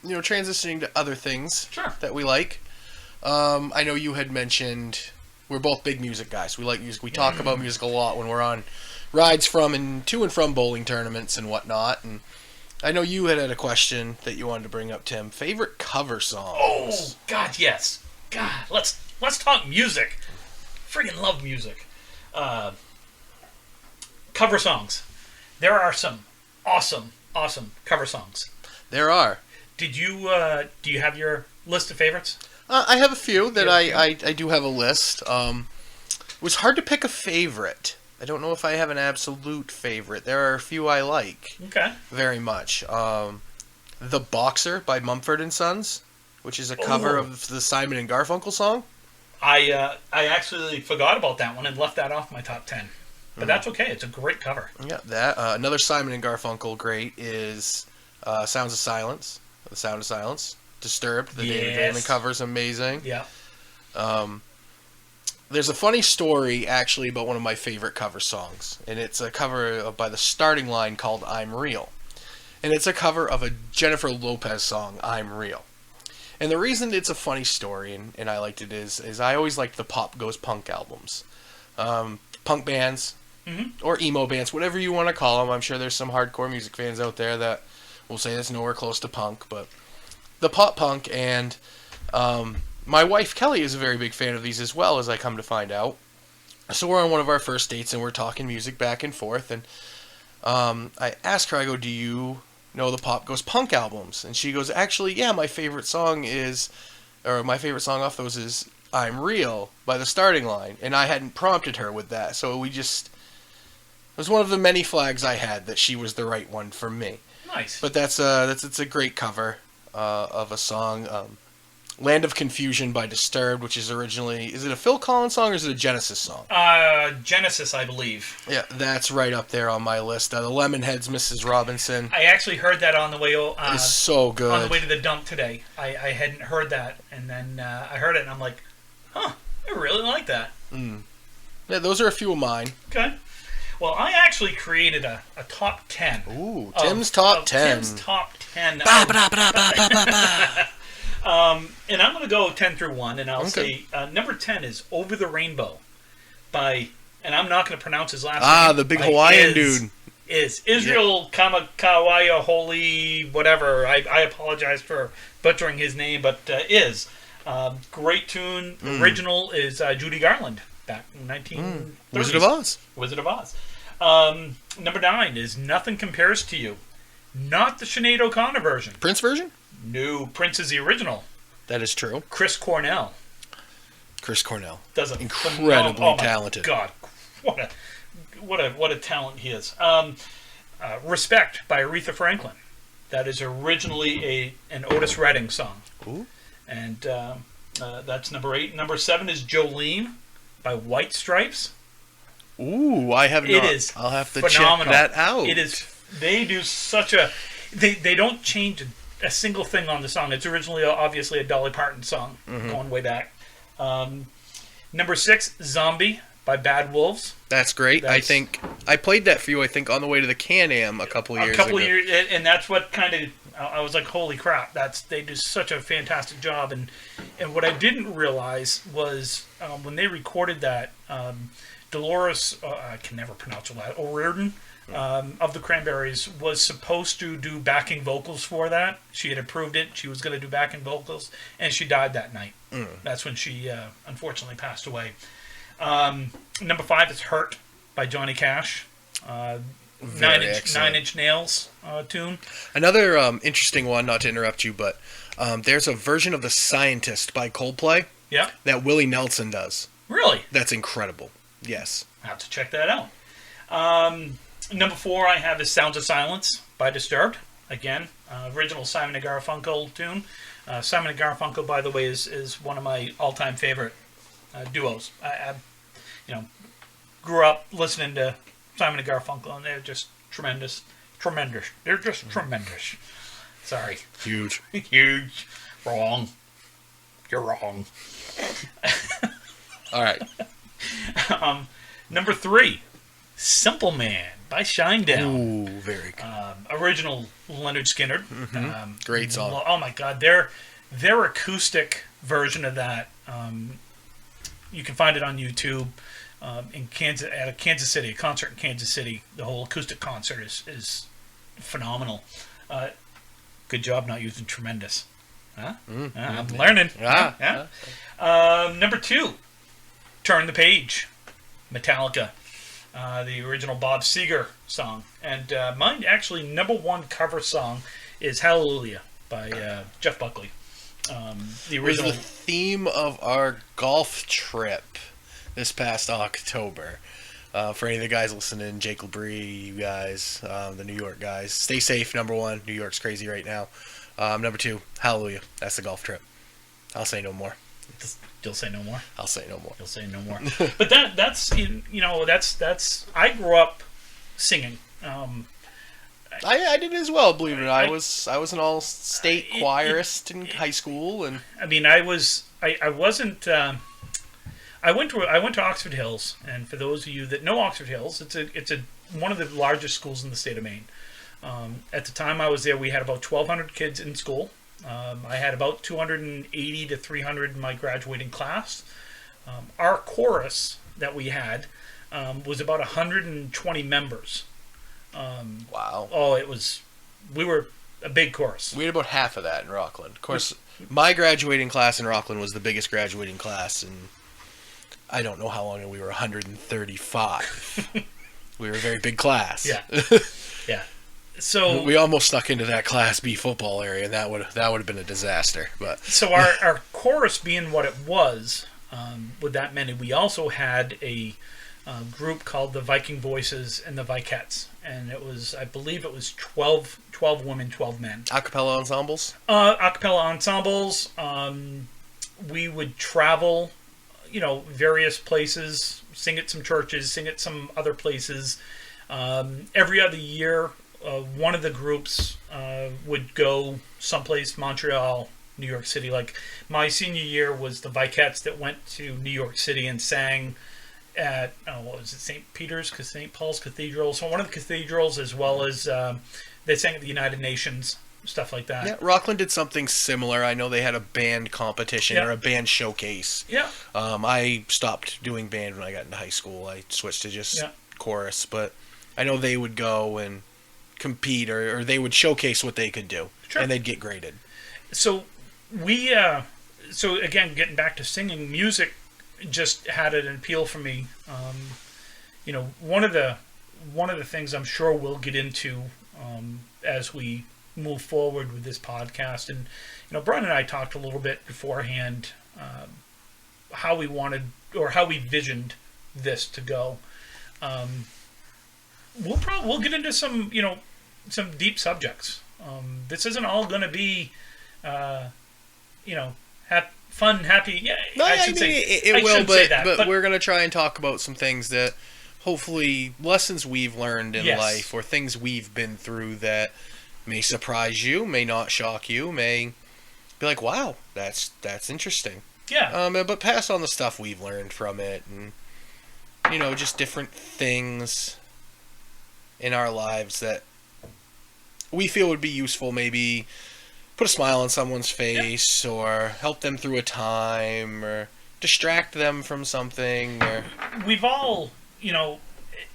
Transitioning to other things Sure. that we like. I know you had mentioned we're both big music guys. We like music. We talk about music a lot when we're on rides to and from bowling tournaments and whatnot. And I know you had a question that you wanted to bring up, Tim. Favorite cover songs? Oh God, yes. God, let's talk music. Friggin' love music. Cover songs. There are some awesome cover songs. There are. Do you have your list of favorites? I have a few that I do have a list. It was hard to pick a favorite. I don't know if I have an absolute favorite. There are a few I like. Okay. Very much. The Boxer by Mumford & Sons, which is a cover of the Simon and Garfunkel song. I actually forgot about that one and left that off my top 10. But that's okay. It's a great cover. Yeah, that. Another Simon and Garfunkel great is Sounds of Silence. The Sound of Silence. Disturbed. The David Raymond cover is amazing. Yeah. There's a funny story, actually, about one of my favorite cover songs. And it's a cover by the Starting Line called I'm Real. And it's a cover of a Jennifer Lopez song, I'm Real. And the reason it's a funny story, and I liked it, is I always liked the Pop Goes Punk albums. Punk bands, or emo bands, whatever you want to call them. I'm sure there's some hardcore music fans out there that will say that's nowhere close to punk, but the pop punk, and my wife Kelly is a very big fan of these as well, as I come to find out. So we're on one of our first dates, and we're talking music back and forth, and I asked her, I go, do you know the Pop Goes Punk albums? And she goes, actually, yeah, my favorite song off those is I'm Real by the Starting Line. And I hadn't prompted her with that, so it was one of the many flags I had that she was the right one for me. Nice. But it's a great cover of a song, Land of Confusion by Disturbed, which is originally, is it a Phil Collins song or is it a Genesis song? Genesis, I believe. Yeah, that's right up there on my list. The Lemonheads, Mrs. Robinson. I actually heard that on the way. It's so good. On the way to the dump today. I hadn't heard that, and then I heard it, and I'm like, huh, I really like that. Yeah, those are a few of mine. Okay. Well, I actually created a top 10. Ooh, Tim's top 10. Tim's top 10. Ba, ba, ba, ba, ba, ba, ba. And I'm going to go 10 through 1, and I'll say number 10 is Over the Rainbow by, and I'm not going to pronounce his last name. The big Hawaiian dude. Is Israel Kamakawaya Holy whatever. I apologize for butchering his name, but is. Great tune. Original is Judy Garland back in 1930s. Wizard of Oz. Wizard of Oz. Number 9 is Nothing Compares to You. Not the Sinead O'Connor version. Prince version? No, Prince is the original. That is true. Chris Cornell. Chris Cornell. Does incredibly talented. God, what a talent he is. Respect by Aretha Franklin. That is originally an Otis Redding song. Ooh. And that's number 8. Number 7 is Jolene by White Stripes. Ooh, I have not. It is I'll have to phenomenal. check that out. It is. They do such a. They don't change a single thing on the song. It's originally obviously a Dolly Parton song, going way back. Number 6, Zombie by Bad Wolves. That's great. I think I played that for you. I think on the way to the Can-Am a couple years ago. And that's what kind of I was like, holy crap! They do such a fantastic job. And what I didn't realize was when they recorded that, Dolores, I can never pronounce her last, O'Riordan of the Cranberries was supposed to do backing vocals for that. She had approved it. She was going to do backing vocals, and she died that night. That's when she unfortunately passed away. Number 5 is Hurt by Johnny Cash. Nine Inch Nails tune. Another interesting one, not to interrupt you, but there's a version of The Scientist by Coldplay that Willie Nelson does. Really? That's incredible. Yes. I have to check that out. Number 4 I have is Sounds of Silence by Disturbed. Again, original Simon & Garfunkel tune. Simon & Garfunkel, by the way, is one of my all-time favorite duos. I grew up listening to Simon & Garfunkel, and they're just tremendous. They're just tremendous. Sorry. Huge. Huge. Wrong. You're wrong. All right. Number 3, Simple Man by Shinedown. Ooh, very good. Original Leonard Skinner. Great song. Oh my God, their acoustic version of that. You can find it on YouTube. In Kansas City, a concert in Kansas City. The whole acoustic concert is phenomenal. Good job not using tremendous. Huh? I'm learning. Number 2, Turn the Page, Metallica. The original Bob Seger song. And mine, actually, number 1 cover song is Hallelujah by Jeff Buckley. The original. Was the theme of our golf trip this past October. For any of the guys listening, Jake Labrie, you guys, the New York guys, stay safe, number 1. New York's crazy right now. Number 2, Hallelujah. That's the golf trip. I'll say no more. You'll say no more? I'll say no more. You'll say no more. But that's I grew up singing. I did as well, believe it or not. I was an all-state choirist in high school, and I mean, I wasn't. I went to Oxford Hills, and for those of you that know Oxford Hills, it's one of the largest schools in the state of Maine. At the time I was there, we had about 1,200 kids in school. I had about 280 to 300 in my graduating class. Our chorus that we had was about 120 members. Wow. Oh, we were a big chorus. We had about half of that in Rockland. Of course, my graduating class in Rockland was the biggest graduating class, and I don't know how long we were 135. We were a very big class. Yeah. Yeah. So we almost snuck into that Class B football area, and that would have been a disaster. But so our chorus being what it was, with that many, we also had a group called the Viking Voices and the Vikettes, and I believe it was 12 women, 12 men. Acapella ensembles. Acapella ensembles. We would travel, various places, sing at some churches, sing at some other places. Every other year, one of the groups would go someplace, Montreal, New York City. Like my senior year was the Vikettes that went to New York City and sang at St. Peter's, St. Paul's Cathedral. So one of the cathedrals, as well as they sang at the United Nations stuff like that. Yeah, Rockland did something similar. I know they had a band competition Yeah. or a band showcase. Yeah. I stopped doing band when I got into high school. I switched to just Yeah. chorus, but I know they would go and compete or they would showcase what they could do, Sure. and they'd get graded. So so again, getting back to singing, music just had an appeal for me. One of the things I'm sure we'll get into as we move forward with this podcast, and Brian and I talked a little bit beforehand how we wanted or how we visioned this to go. We'll get into some deep subjects. This isn't all going to be fun, happy. Yeah, No, I I should mean, say it I will, should say that, but we're going to try and talk about some things that hopefully lessons we've learned in Yes. life or things we've been through that may surprise you, may not shock you, may be like, wow, that's interesting. Yeah. But pass on the stuff we've learned from it and, just different things in our lives that we feel would be useful, maybe put a smile on someone's face or help them through a time or distract them from something. Or We've all,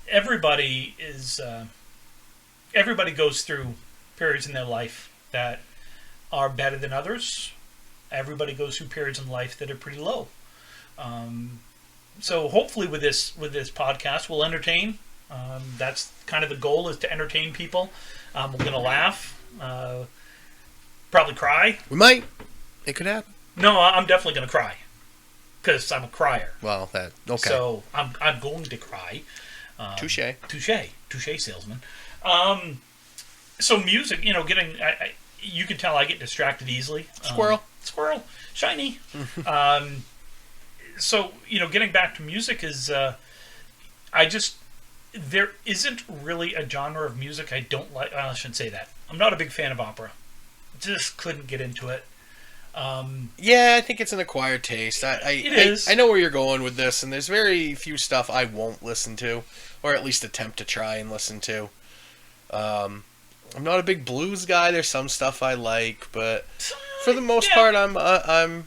everybody goes through periods in their life that are better than others. Everybody goes through periods in life that are pretty low. So hopefully with this podcast, we'll entertain. That's kind of the goal, is to entertain people. We're going to laugh, probably cry. we might. It could happen. No, I'm definitely going to cry because I'm a crier. Well, okay. So I'm going to cry. Touche. Touche, salesman. So music, getting, you can tell I get distracted easily. Squirrel, shiny. So getting back to music is, there isn't really a genre of music I don't like. I shouldn't say that. I'm not a big fan of opera. Just couldn't get into it. Yeah, I think it's an acquired taste. It is. I know where you're going with this, and there's very few stuff I won't listen to, or at least attempt to try and listen to. I'm not a big blues guy. There's some stuff I like, but for the most part, I'm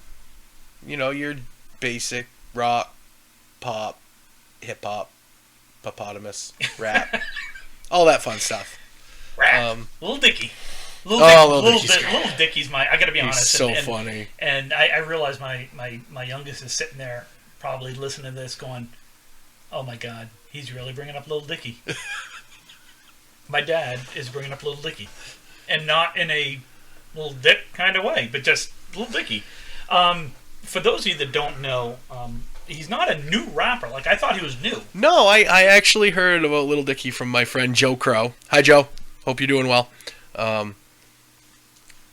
your basic rock, pop, hip hop, hippopotamus, rap, all that fun stuff. Rap. Little Dicky. Little Dicky's I gotta be honest. He's so funny. And I realize my youngest is sitting there probably listening to this going, oh my God, he's really bringing up Little Dicky. My dad is bringing up Little Dicky. And not in a little dick kind of way, but just Little Dicky. For those of you that don't know, he's not a new rapper. Like, I thought he was new. No, I actually heard about Little Dicky from my friend Joe Crow. Hi, Joe. Hope you're doing well.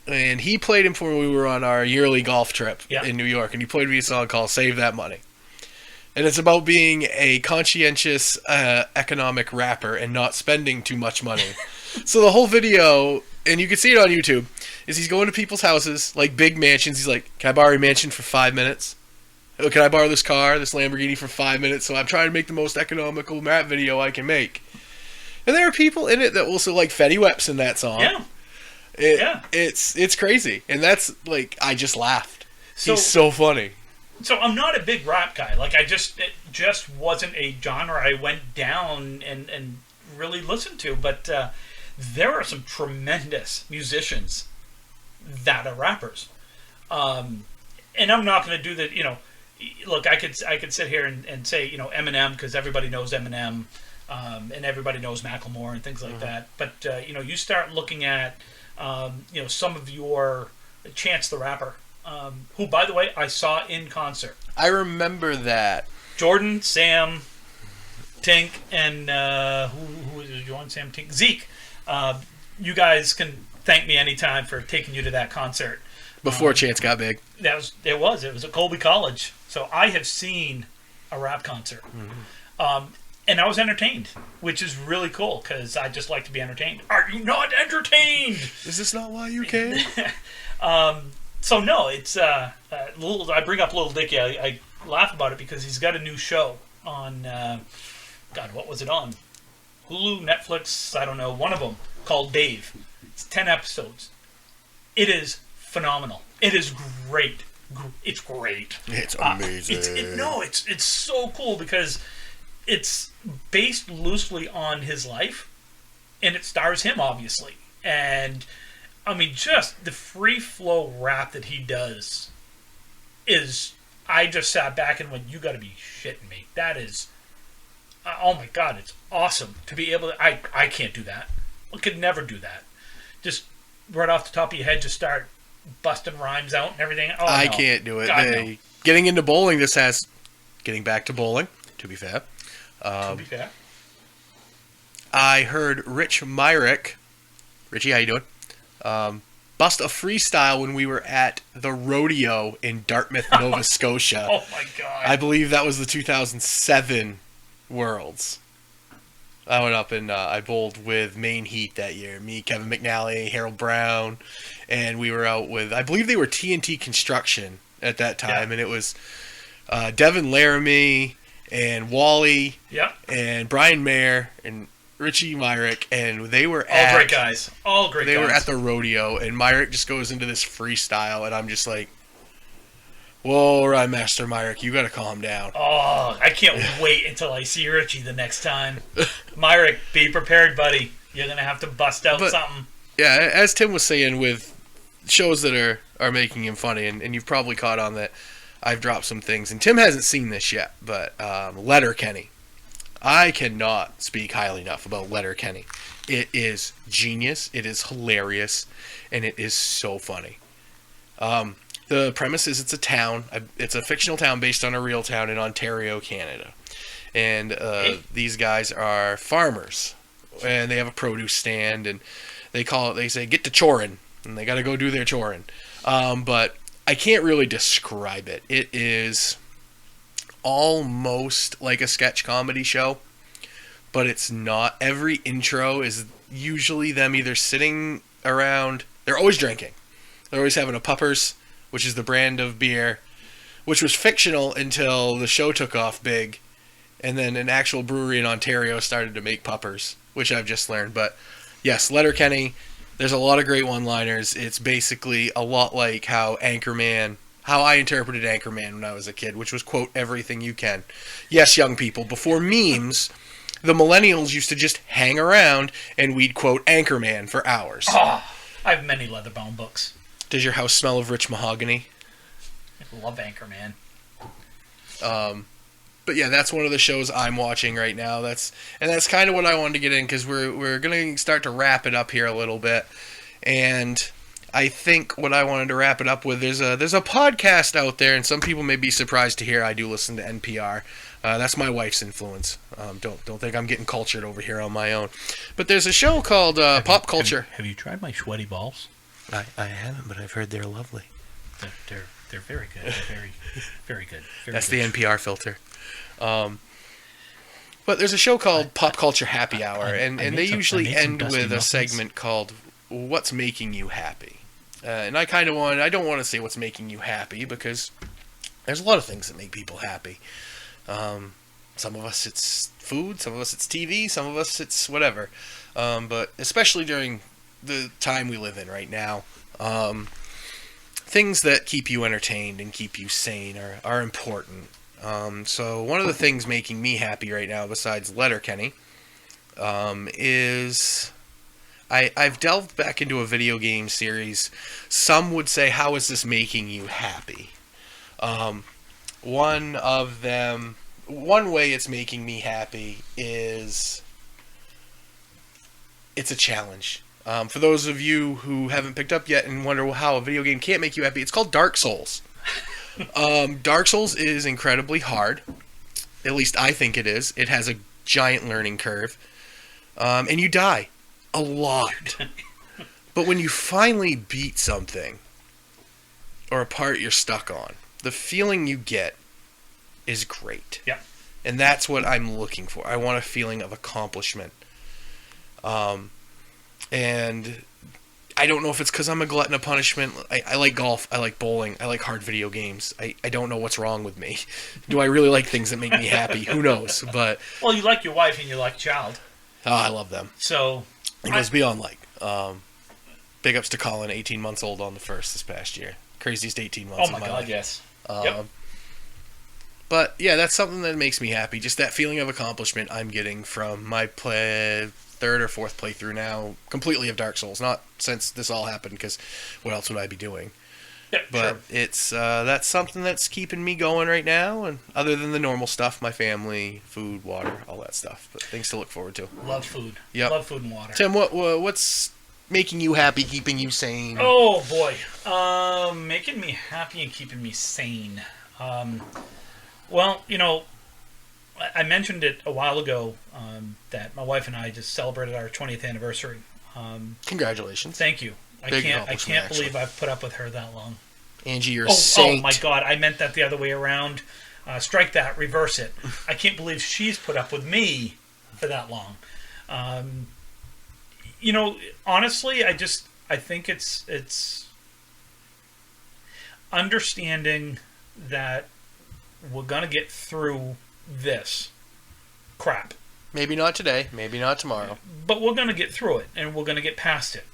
And he played him for when we were on our yearly golf trip in New York, and he played me a song called Save That Money. And it's about being a conscientious economic rapper and not spending too much money. So the whole video, and you can see it on YouTube, is he's going to people's houses, like big mansions. He's like, can I borrow your mansion for 5 minutes? Oh, can I borrow this car, this Lamborghini for 5 minutes? So I'm trying to make the most economical rap video I can make. And there are people in it that also like Fetty Wap's in that song. Yeah. It's crazy. And that's, like, I just laughed. So, he's so funny. So I'm not a big rap guy. Like, it just wasn't a genre I went down and really listened to. But there are some tremendous musicians that are rappers. And I'm not going to do that, look, I could sit here and say, Eminem, because everybody knows Eminem, and everybody knows Macklemore and things like that. But, you start looking at, some of your Chance the Rapper, who, by the way, I saw in concert. I remember that. Jordan, Sam, Tink, and who is it? Jordan, Sam, Tink, Zeke. You guys can thank me anytime for taking you to that concert. Before Chance got big. It was at Colby College. So I have seen a rap concert. And I was entertained, which is really cool, because I just like to be entertained. Are you not entertained? Is this not why you came? So no, it's I bring up Little Dicky. I laugh about it because he's got a new show on God, what was it on? Hulu, Netflix, I don't know, one of them, called Dave. It's 10 episodes. It is phenomenal. It is great. It's great. It's amazing. It's so cool because it's based loosely on his life, and it stars him, obviously. And, I mean, just the free flow rap that he does is... I just sat back and went, you gotta be shitting me. That is... oh my God, it's awesome to be able to... I can't do that. I could never do that. Just right off the top of your head, just start busting rhymes out and everything. Oh, I no. can't do it. God, no. Getting into bowling, this has... Getting back to bowling, to be fair. I heard Rich Myrick... Richie, how you doing? Bust a freestyle when we were at the rodeo in Dartmouth, Nova Scotia. Oh my God. I believe that was the 2007 Worlds. I went up and I bowled with Maine Heat that year. Me, Kevin McNally, Harold Brown, and we were out with, I believe they were TNT Construction at that time, and it was Devin Laramie and Wally and Brian Mayer and Richie Myrick, and they were all great guys. All great guys. They were at the rodeo, and Myrick just goes into this freestyle, and I'm just like, whoa, right, Master Myrick, you gotta calm down. Oh, I can't wait until I see Richie the next time. Myrick, be prepared, buddy. You're gonna have to bust out something. Yeah, as Tim was saying, with shows that are making him funny, and you've probably caught on that I've dropped some things, and Tim hasn't seen this yet, but Letterkenny. I cannot speak highly enough about Letterkenny. It is genius, it is hilarious, and it is so funny. The premise is it's a town. It's a fictional town based on a real town in Ontario, Canada. And these guys are farmers, and they have a produce stand, and they say, get to chorin', and they got to go do their chorin'. But I can't really describe it. It is almost like a sketch comedy show, but it's not. Every intro is usually them either sitting around, they're always drinking. They're always having a Puppers, which is the brand of beer, which was fictional until the show took off big, and then an actual brewery in Ontario started to make Puppers, which I've just learned. But yes, Letterkenny, there's a lot of great one-liners. It's basically a lot like how I interpreted Anchorman when I was a kid, which was, quote, everything you can. Yes, young people, before memes, the millennials used to just hang around and we'd, quote, Anchorman for hours. Oh, I have many leather-bound books. Does your house smell of rich mahogany? I love Anchorman. But yeah, that's one of the shows I'm watching right now. That's kind of what I wanted to get in, because we're going to start to wrap it up here a little bit. And I think what I wanted to wrap it up with, there's a podcast out there, and some people may be surprised to hear I do listen to NPR. That's my wife's influence. Don't think I'm getting cultured over here on my own. But there's a show called Pop Culture. Have you tried my sweaty balls? I haven't, but I've heard they're lovely. They're very good. They're very, very good. That's the NPR filter. But there's a show called Pop Culture Happy Hour, and they usually end with a segment called What's Making You Happy? And I don't want to say what's making you happy, because there's a lot of things that make people happy. Some of us it's food, some of us it's TV, some of us it's whatever. But especially during the time we live in right now, things that keep you entertained and keep you sane are important. So one of the things making me happy right now, besides Letterkenny, is I've delved back into a video game series. Some would say, how is this making you happy? One way it's making me happy is it's a challenge. For those of you who haven't picked up yet and wonder how a video game can't make you happy, it's called Dark Souls. Dark Souls is incredibly hard. At least I think it is. It has a giant learning curve. And you die a lot. But when you finally beat something, or a part you're stuck on, the feeling you get is great. Yeah. And that's what I'm looking for. I want a feeling of accomplishment. And I don't know if it's because I'm a glutton of punishment. I like golf. I like bowling. I like hard video games. I don't know what's wrong with me. Do I really like things that make me happy? Who knows? But well, you like your wife and you like child. Oh, I love them. So it goes beyond like. But Big ups to Colin, 18 months old on the 1st this past year. Craziest 18 months Oh my of my God, life. yes. Yep. But yeah, that's something that makes me happy. Just that feeling of accomplishment I'm getting from my third or fourth playthrough now, completely of Dark Souls. Not since this all happened, because what else would I be doing? Yeah, But sure. it's that's something that's keeping me going right now. And other than the normal stuff, my family, food, water, all that stuff. But things to look forward to. Love food. Yep. Love food and water. Tim, what's making you happy, keeping you sane? Oh boy, making me happy and keeping me sane. Well, I mentioned it a while ago that my wife and I just celebrated our 20th anniversary. Congratulations. Thank you. I Big can't accomplishment, believe I've put up with her that long. Angie, you're a Oh saint. my God, I meant that the other way around. Strike that, reverse it. I can't believe she's put up with me for that long. Honestly, I think it's understanding that we're gonna get through this crap, Maybe not today, maybe not tomorrow. but we're gonna get through it and we're gonna get past it.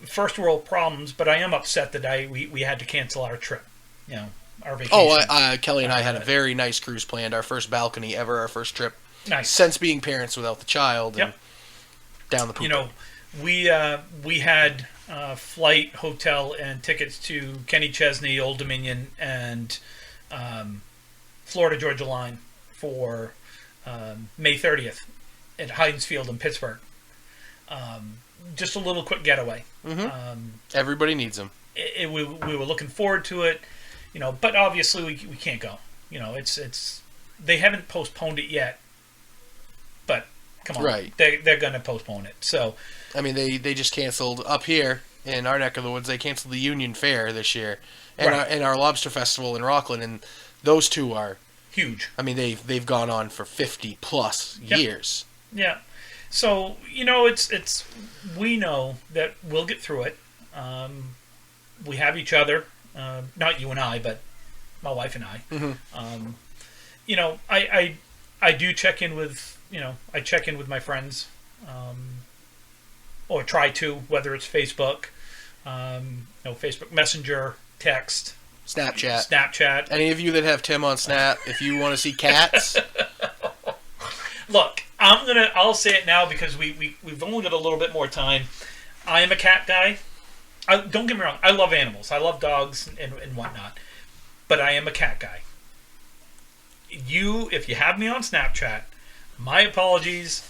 First world problems, but I am upset that we had to cancel our trip. Our vacation. Oh, Kelly and I had a very nice cruise planned. Our first balcony ever, our first trip Nice. since being parents without the child. And Yep. down the poop. We had flight, hotel, and tickets to Kenny Chesney, Old Dominion, and Florida Georgia Line for May 30th at Heinz Field in Pittsburgh. Just a little quick getaway. Everybody needs them. We were looking forward to it, but obviously we can't go. It's they haven't postponed it yet, but come on, Right. They're going to postpone it. So I mean, they just canceled up here in our neck of the woods. They canceled the Union Fair this year, and Right. our Lobster Festival in Rockland, and those two are huge. I mean, they've gone on for 50 plus Yep. years. Yeah. So it's we know that we'll get through it. We have each other, not you and I, but my wife and I. Mm-hmm. I do check in with I check in with my friends, or try to, whether it's Facebook, Facebook Messenger, text, Snapchat. Any of you that have Tim on Snap, if you want to see cats, Look, I'll say it now because we've only got a little bit more time. I am a cat guy. Don't get me wrong. I love animals. I love dogs and whatnot. But I am a cat guy. If you have me on Snapchat, my apologies.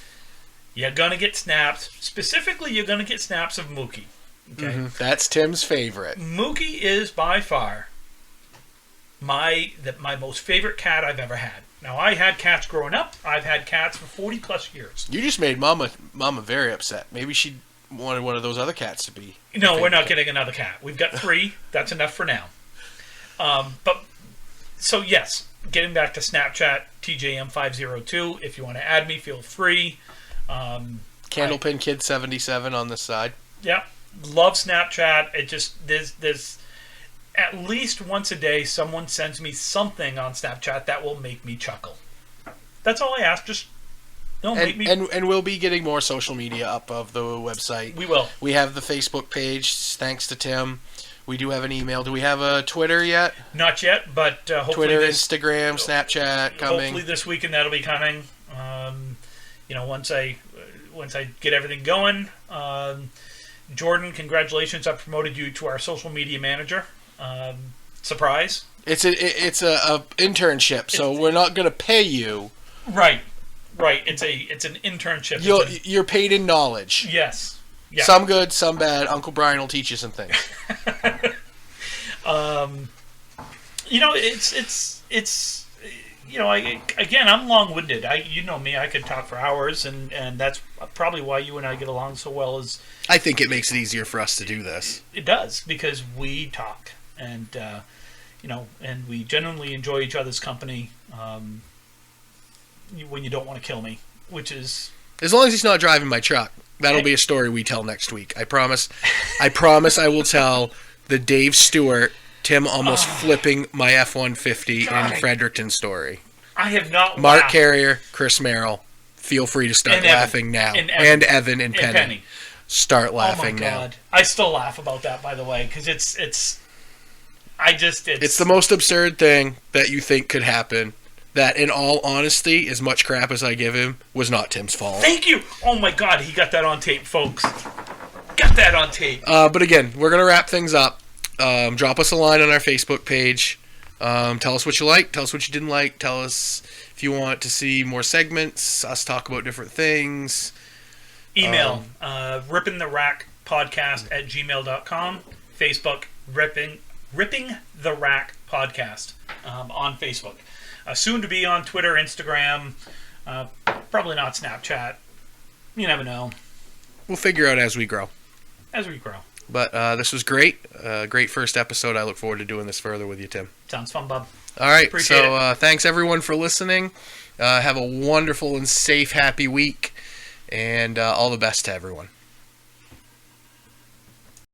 You're gonna get snaps. Specifically, you're gonna get snaps of Mookie. Okay. that's Tim's favorite. Mookie is by far my most favorite cat I've ever had. Now, I had cats growing up. I've had cats for 40 plus years. You just made Mama very upset. Maybe she wanted one of those other cats to be. No, we're not getting another cat. We've got 3. That's enough for now. So yes, getting back to Snapchat, TJM502. If you want to add me, feel free. Candlepin Kid 77 on this side. Yeah, love Snapchat. It just there's at least once a day someone sends me something on Snapchat that will make me chuckle. That's all I ask. Just make me. And we'll be getting more social media up of the website. We will. We have the Facebook page, thanks to Tim. We do have an email. Do we have a Twitter yet? Not yet, but hopefully Twitter, Instagram, Snapchat coming. Hopefully this weekend that'll be coming. Once I get everything going. Jordan, congratulations! I've promoted you to our social media manager. Surprise! It's a internship, so we're not going to pay you. Right. It's an internship. You're paid in knowledge. Yes. Yeah. Some good, some bad. Uncle Brian will teach you some things. I'm long-winded. You know me. I could talk for hours, and that's probably why you and I get along so well. I think it makes it easier for us to do this. It does, because we talk, and and we genuinely enjoy each other's company. When you don't want to kill me, which is as long as he's not driving my truck. That'll be a story we tell next week. I promise. I will tell the Dave Stewart, Tim almost flipping my F-150 in Fredericton story. I have not Mark laughed. Carrier, Chris Merrill. Feel free to start laughing now. And Evan and Penny. start Oh my laughing now. god! I still laugh about that, by the way, because it's It's the most absurd thing that you think could happen. That, in all honesty, as much crap as I give him, was not Tim's fault. Thank you. Oh my god, he got that on tape, folks. Got that on tape. But again, we're gonna wrap things up. Drop us a line on our Facebook page. Tell us what you liked. Tell us what you didn't like. Tell us if you want to see more segments, us talk about different things. Email rippingtherackpodcast@gmail.com. Facebook Ripping the Rack Podcast on Facebook. Soon to be on Twitter, Instagram, probably not Snapchat. You never know. We'll figure out as we grow. As we grow. But this was great. Great first episode. I look forward to doing this further with you, Tim. Sounds fun, bub. All right. Appreciate it. Thanks everyone for listening. Have a wonderful and safe, happy week. And all the best to everyone.